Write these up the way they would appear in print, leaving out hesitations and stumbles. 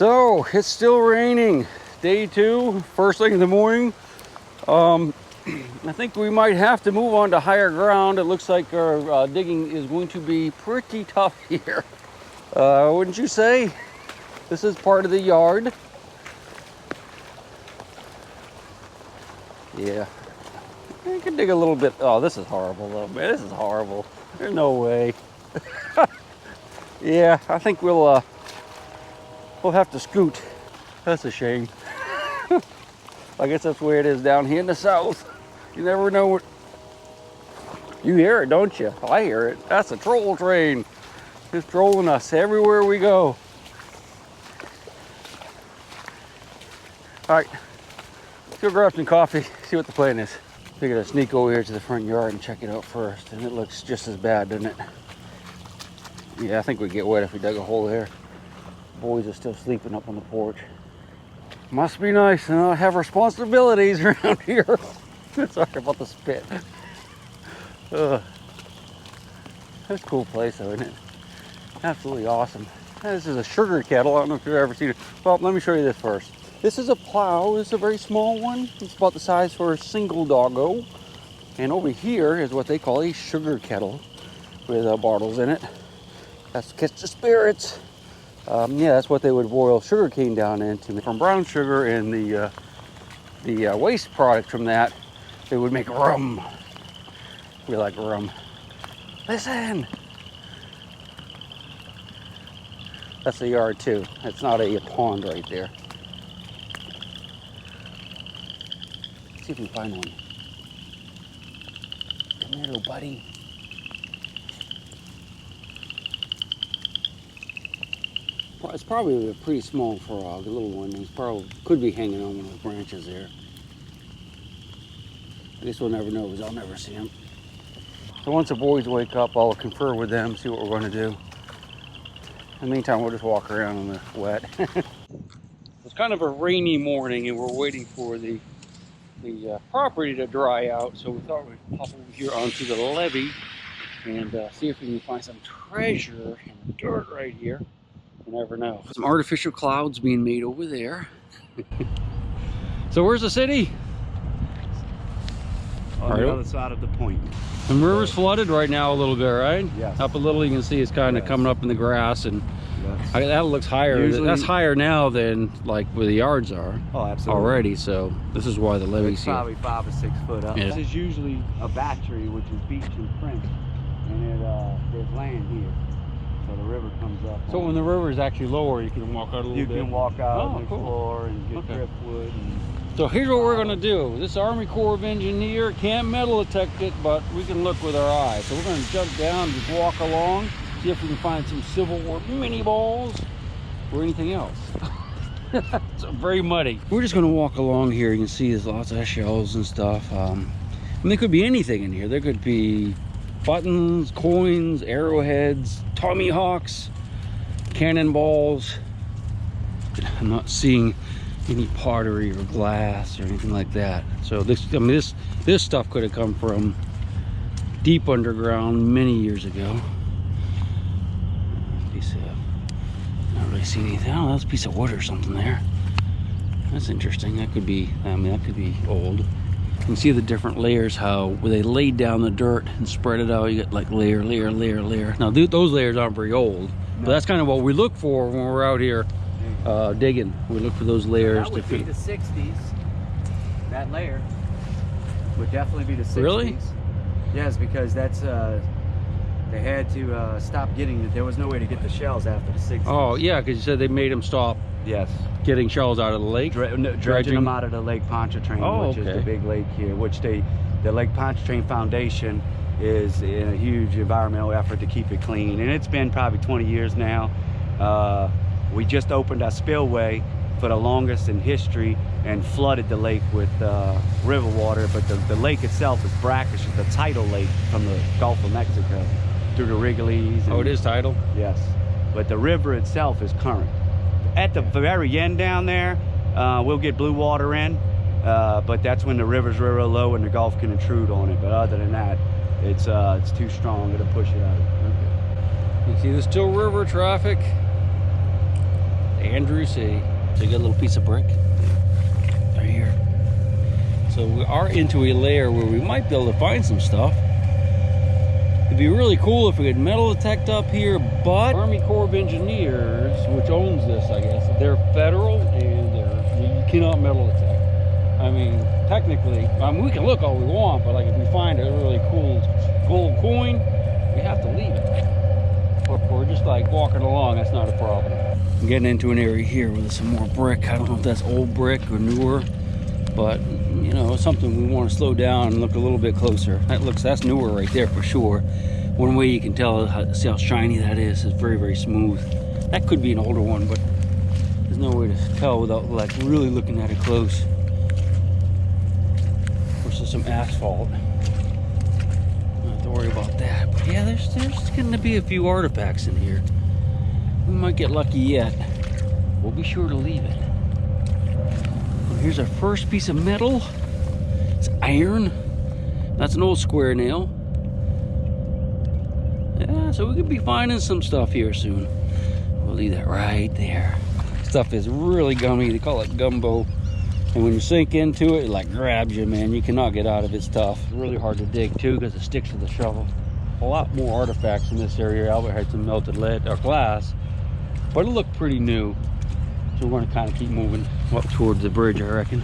So it's still raining. Day 2, first thing in the morning. I think we might have to move on to higher ground. It looks like our digging is going to be pretty tough here. Wouldn't you say? This is part of the yard. Yeah. I can dig a little bit. Oh, this is horrible though, man. This is horrible. There's no way. Yeah, I think we'll have to scoot. That's a shame. I guess that's the way it is down here in the south. You never know what. You hear it, don't you? I hear it. That's a troll train. Just trolling us everywhere we go. All right, let's go grab some coffee, see what the plan is. Figured I'd sneak over here to the front yard and check it out first, and it looks just as bad, doesn't it? Yeah, I think we'd get wet if we dug a hole there. Boys are still sleeping up on the porch. Must be nice to not have responsibilities around here. Sorry about the spit. That's a cool place though, isn't it? Absolutely awesome. This is a sugar kettle. I don't know if you've ever seen it. Well, let me show you this first. This is a plow. This is a very small one. It's about the size for a single doggo. And over here is what they call a sugar kettle with bottles in it. That's to catch the spirits. Yeah, that's what they would boil sugar cane down into. From brown sugar and the waste product from that, they would make rum. We like rum. Listen. That's the yard too. It's not a pond right there. Let's see if we can find one. Come here, little buddy. Well, it's probably pretty small for a little one. He's probably could be hanging on one of the branches there. I guess we'll never know because I'll never see him. So once the boys wake up, I'll confer with them, see what we're going to do. In the meantime, we'll just walk around in the wet. It's kind of a rainy morning, and we're waiting for the property to dry out. So we thought we'd pop over here onto the levee and see if we can find some treasure in the dirt right here. You never know. Some artificial clouds being made over there. So where's the city? On the other side of the point. The river's flooded right now a little bit, right? Yes. Up a little, you can see it's kind of coming up in the grass, and yes. That looks higher. Usually, that's higher now than like where the yards are. Oh, absolutely. Already, so this is why the levee's here. Probably 5 or 6 foot up. Yeah. This is usually a battery, which is beach and French, and there's land here, so the river comes up. So when the river is actually lower, you can walk out a little bit. You can walk out and cool. explore and get driftwood. So here's what we're gonna do. This Army Corps of Engineer can't metal detect it, but we can look with our eyes. So we're gonna jump down, just walk along, see if we can find some Civil War mini balls or anything else. It's very muddy. We're just gonna walk along here. You can see there's lots of shells and stuff. And there could be anything in here. There could be buttons, coins, arrowheads, tomahawks, cannonballs. I'm not seeing any pottery or glass or anything like that. So this stuff could have come from deep underground many years ago. Not really see anything. Oh, that's a piece of wood or something there. That's interesting. That could be, that could be old. You can see the different layers, how where they laid down the dirt and spread it out. You get like layer, layer, layer, layer. Now those layers aren't very old, but that's kind of what we look for when we're out here digging. We look for those layers. That would be the 60s. That layer would definitely be the 60s. Really? Yes, because that's they had to stop getting it. There was no way to get the shells after the 60s. Oh yeah, because you said they made them stop. Yes. Getting shells out of the lake. Dredging them out of the Lake Pontchartrain, which is the big lake here. Which the Lake Pontchartrain Foundation is in a huge environmental effort to keep it clean, and it's been probably 20 years now. We just opened our spillway for the longest in history and flooded the lake with river water, but the lake itself is brackish. It's a tidal lake from the Gulf of Mexico through the Wrigley's. Oh, it is tidal? Yes, but the river itself is current. At the very end down there, we'll get blue water in, but that's when the river's real low and the Gulf can intrude on it. But other than that, it's too strong to push it out. Okay. You see the still river traffic. Andrew C. So you got a little piece of brick right here. So we are into a layer where we might be able to find some stuff. It'd be really cool if we could metal detect up here, but Army Corps of Engineers, which owns this, I guess, they're federal and you cannot metal detect. I mean, technically, we can look all we want, but like if we find a really cool gold coin, we have to leave it. But if we're just like walking along, that's not a problem. I'm getting into an area here where there's some more brick. I don't know if that's old brick or newer, but you know, it's something we want to slow down and look a little bit closer. That's newer right there for sure. One way you can tell, see how shiny that is. It's very, very smooth. That could be an older one, but there's no way to tell without like really looking at it close. Versus some asphalt. Don't have to worry about that. But yeah, there's going to be a few artifacts in here. We might get lucky yet. We'll be sure to leave it. Well, here's our first piece of metal. It's iron. That's an old square nail. Yeah, so we could be finding some stuff here soon. We'll leave that right there. Stuff is really gummy. They call it gumbo. And when you sink into it, it like grabs you, man. You cannot get out of it. It's tough. It's really hard to dig too because it sticks to the shovel. A lot more artifacts in this area. Albert had some melted lead or glass, but it looked pretty new. So we're going to kind of keep moving up towards the bridge, I reckon.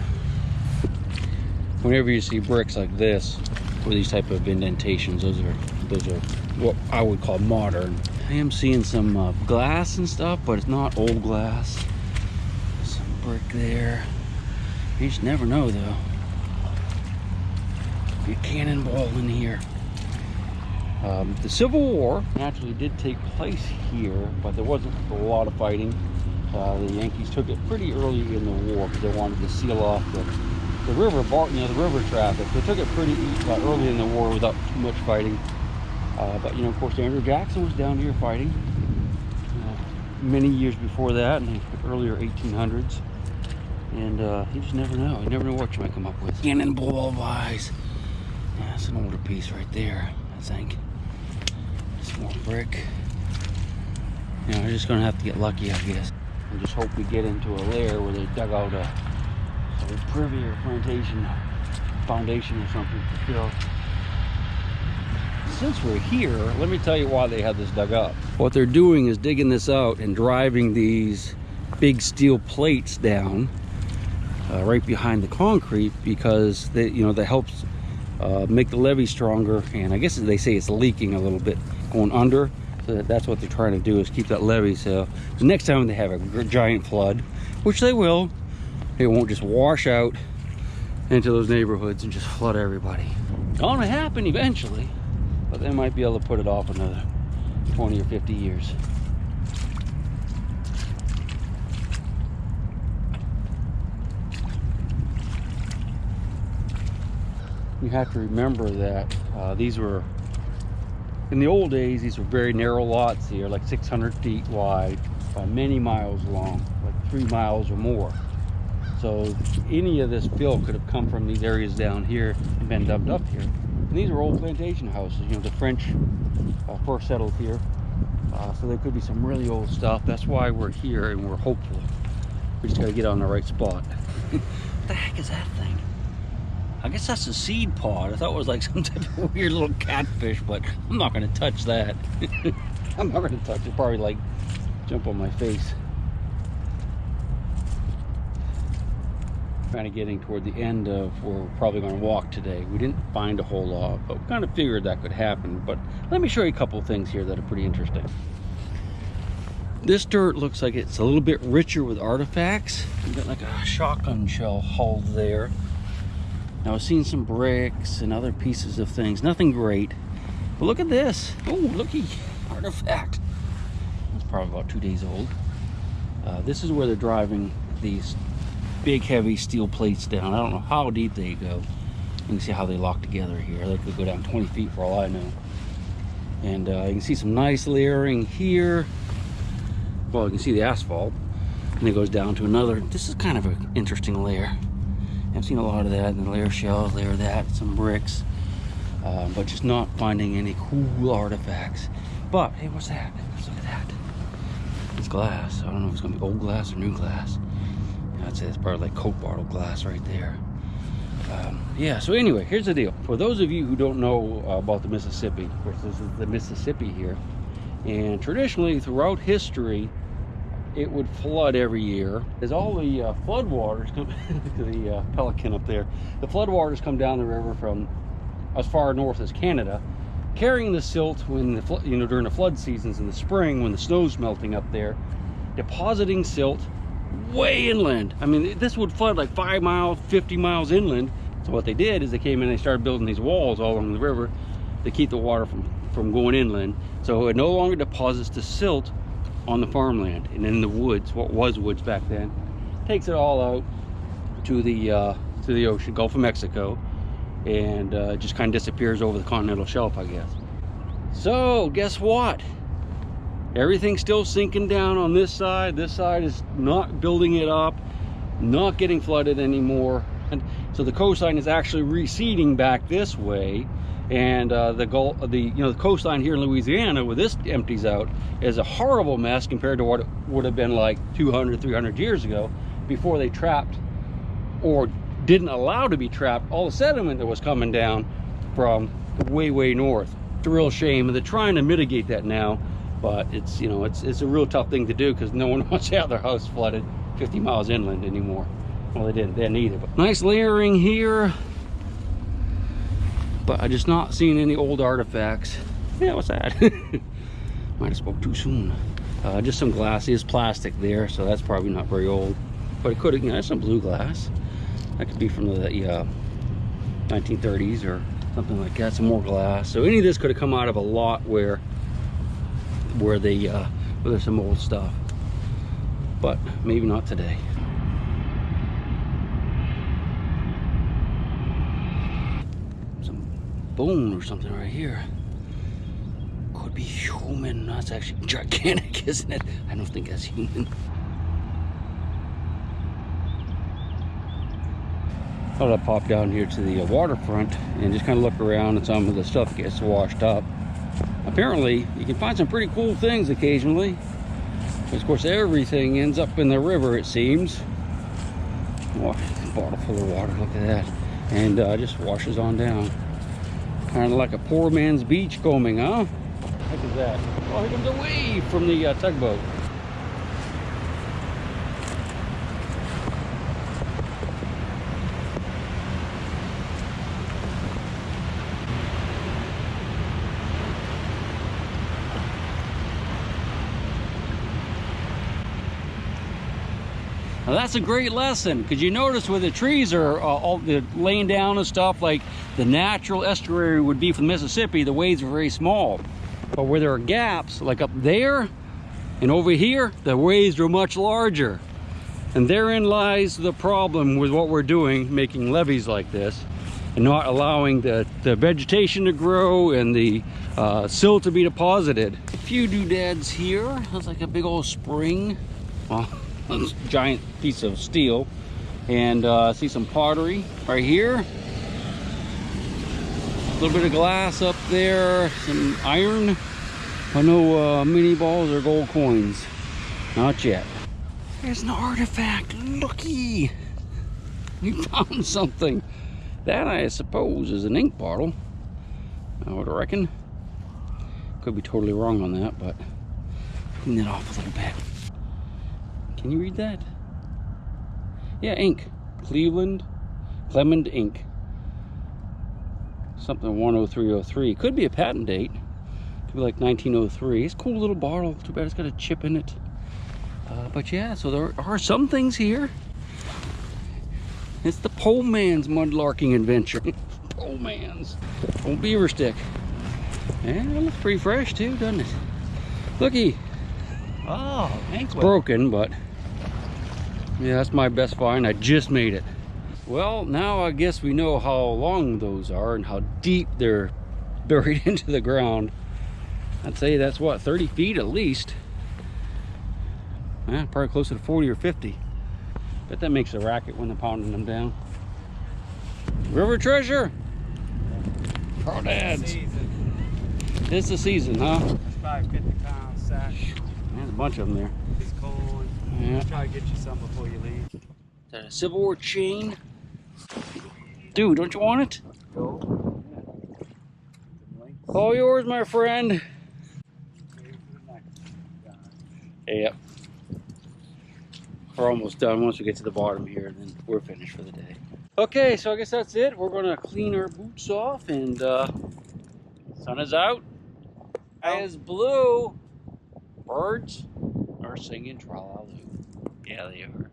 Whenever you see bricks like this, or these type of indentations, those are what I would call modern. I am seeing some glass and stuff, but it's not old glass. Some brick there. You just never know, though. Be a cannonball in here. The Civil War naturally did take place here, but there wasn't a lot of fighting. The Yankees took it pretty early in the war because they wanted to seal off the river, the river traffic. They took it pretty early in the war without too much fighting. But you know, of course, Andrew Jackson was down here fighting many years before that, in the earlier 1800s. And you just never know. You never know what you might come up with. Cannonball wise. Yeah, that's an older piece right there, I think. Some more brick. You know, we're just gonna have to get lucky, I guess. And just hope we get into a layer where they dug out a privy or plantation foundation or something to fill. Since we're here, let me tell you why they had this dug up. What they're doing is digging this out and driving these big steel plates down right behind the concrete because that helps make the levee stronger. And I guess they say it's leaking a little bit going under, so that's what they're trying to do, is keep that levee. So the next time they have a giant flood, which they will, it won't just wash out into those neighborhoods and just flood everybody. Gonna happen eventually, but they might be able to put it off another 20 or 50 years. You have to remember that these were, in the old days, these were very narrow lots here, like 600 feet wide, many miles long, like 3 miles or more. So any of this fill could have come from these areas down here and been dumped up here. And these are old plantation houses. You know, the French first settled here. So there could be some really old stuff. That's why we're here and we're hopeful. We just gotta get on the right spot. What the heck is that thing? I guess that's a seed pod. I thought it was like some type of weird little catfish, but I'm not gonna touch that. I'm not gonna touch it. Probably like jump on my face. Kind of getting toward the end of where we're probably going to walk today. We didn't find a whole lot, but we kind of figured that could happen. But let me show you a couple of things here that are pretty interesting. This dirt looks like it's a little bit richer with artifacts. We've got like a shotgun shell hull there. Now I've seen some bricks and other pieces of things. Nothing great. But look at this. Oh, looky, artifact. It's probably about 2 days old. This is where they're driving these big heavy steel plates down. I don't know how deep they go. You can see how they lock together here. They could go down 20 feet for all I know. And you can see some nice layering here. Well, you can see the asphalt, and it goes down to another. This is kind of an interesting layer. I've seen a lot of that, and then layer shells, layer that, some bricks, but just not finding any cool artifacts. But hey, what's that? Let's look at that. It's glass. I don't know if it's gonna be old glass or new glass. Yeah, I'd say it's probably like Coke bottle glass right there. Yeah, so anyway, here's the deal. For those of you who don't know about the Mississippi, of course this is the Mississippi here, and traditionally throughout history, it would flood every year. As all the flood waters come, the pelican up there, the flood waters come down the river from as far north as Canada, carrying the silt when the during the flood seasons in the spring when the snow's melting up there, depositing silt way inland. I mean, this would flood like 5 miles, 50 miles inland. So what they did is they came in and they started building these walls all along the river to keep the water from going inland. So it no longer deposits the silt on the farmland and in the woods, what was woods back then. Takes it all out to the ocean, Gulf of Mexico, and just kind of disappears over the continental shelf, I guess. So guess what? Everything's still sinking down on this side. This side is not building it up, not getting flooded anymore. And so the coastline is actually receding back this way, and the coastline here in Louisiana, where this empties out, is a horrible mess compared to what it would have been like 200, 300 years ago, before they trapped or didn't allow to be trapped all the sediment that was coming down from way north. It's a real shame, and they're trying to mitigate that now, but it's it's a real tough thing to do because no one wants to have their house flooded 50 miles inland anymore. Well, they didn't then either. But nice layering here, but I just not seeing any old artifacts. Yeah, what's that? Might have spoke too soon. Just some glass. Is plastic there, so that's probably not very old, but it could have, that's some blue glass. That could be from the 1930s or something like that. Some more glass. So any of this could have come out of a lot where there's some old stuff, but maybe not today. Some bone or something right here. Could be human. That's actually gigantic, isn't it? I don't think that's human. Thought I'd pop down here to the waterfront and just kind of look around, and some of the stuff gets washed up. Apparently, you can find some pretty cool things occasionally. Of course, everything ends up in the river, it seems. Oh, bottle full of water, look at that. And just washes on down. Kind of like a poor man's beach combing, huh? Look at that. Oh, here comes a wave from the tugboat. Now that's a great lesson, because you notice where the trees are all laying down and stuff, like the natural estuary would be for the Mississippi, the waves are very small. But where there are gaps, like up there and over here, the waves are much larger. And therein lies the problem with what we're doing, making levees like this, and not allowing the vegetation to grow and the silt to be deposited. A few doodads here. That's like a big old spring. Well, a giant piece of steel, and see some pottery right here, a little bit of glass up there, some iron, but no mini balls or gold coins, not yet. There's an artifact. Looky, we found something. That, I suppose, is an ink bottle, I would reckon. Could be totally wrong on that, but clean that off a little bit. Can you read that? Yeah, ink. Clement ink. Something 10303. Could be a patent date. Could be like 1903. It's a cool little bottle. Too bad it's got a chip in it. But yeah, so there are some things here. It's the pole man's mudlarking adventure. Pole man's. Old beaver stick. And it looks pretty fresh too, doesn't it? Looky. Oh, it's broken, but yeah, that's my best find. I just made it. Well, now I guess we know how long those are and how deep they're buried into the ground. I'd say that's what, 30 feet at least. Yeah, probably closer to 40 or 50. Bet that makes a racket when they're pounding them down. River treasure. Crawdads. It's the season, huh? That's probably 50-pound sack. There's a bunch of them there. Yeah. Try to get you some before you leave. Is that a Civil War chain? Dude, don't you want it? Go. All yours, my friend. Yep. We're almost done. Once we get to the bottom here, then we're finished for the day. Okay, so I guess that's it. We're gonna clean our boots off, and sun is out. Sky is blue. Birds are singing tra-la-loo. Yeah, they are.